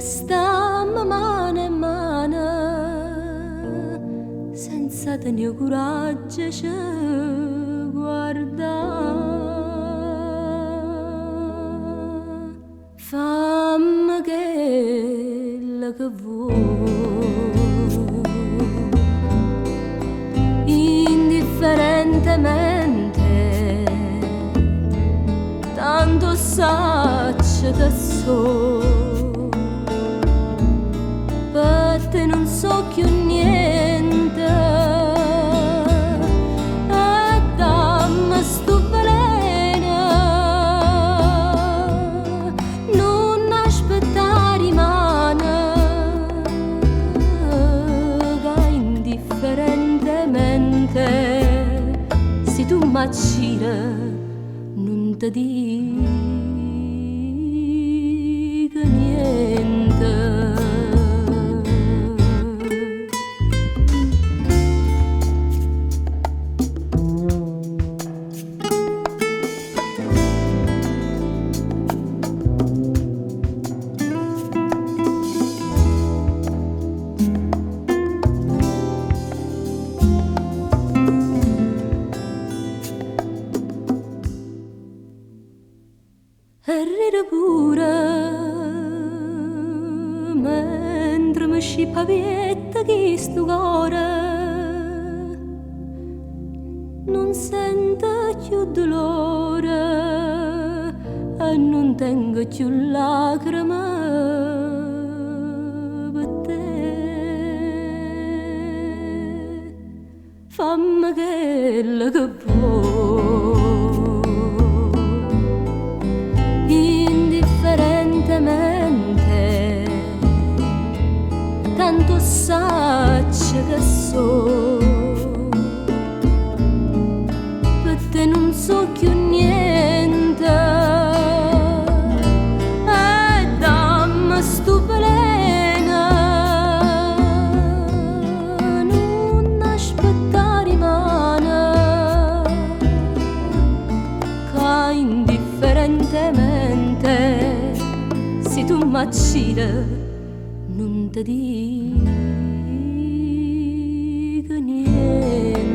stamma mano in mano senza tenere coraggio ci guardare. Fammi quello che vuoi indifferentemente, tanto saccio che so, per te non so più niente, e dammi sto veleno, non aspettare rimane, che indifferentemente se tu m'acciri non ti dico niente. E ride pure mentre mi scipavietta chi sto cuore non sento più dolore e non tengo più lacrime per te. Fammi quello che vuoi indifferentemente, tanto saccio che so, per te non so più niente, e dammi sto veleno, non aspettare rimane, che indifferentemente se tu m'accidi non ti dico niente.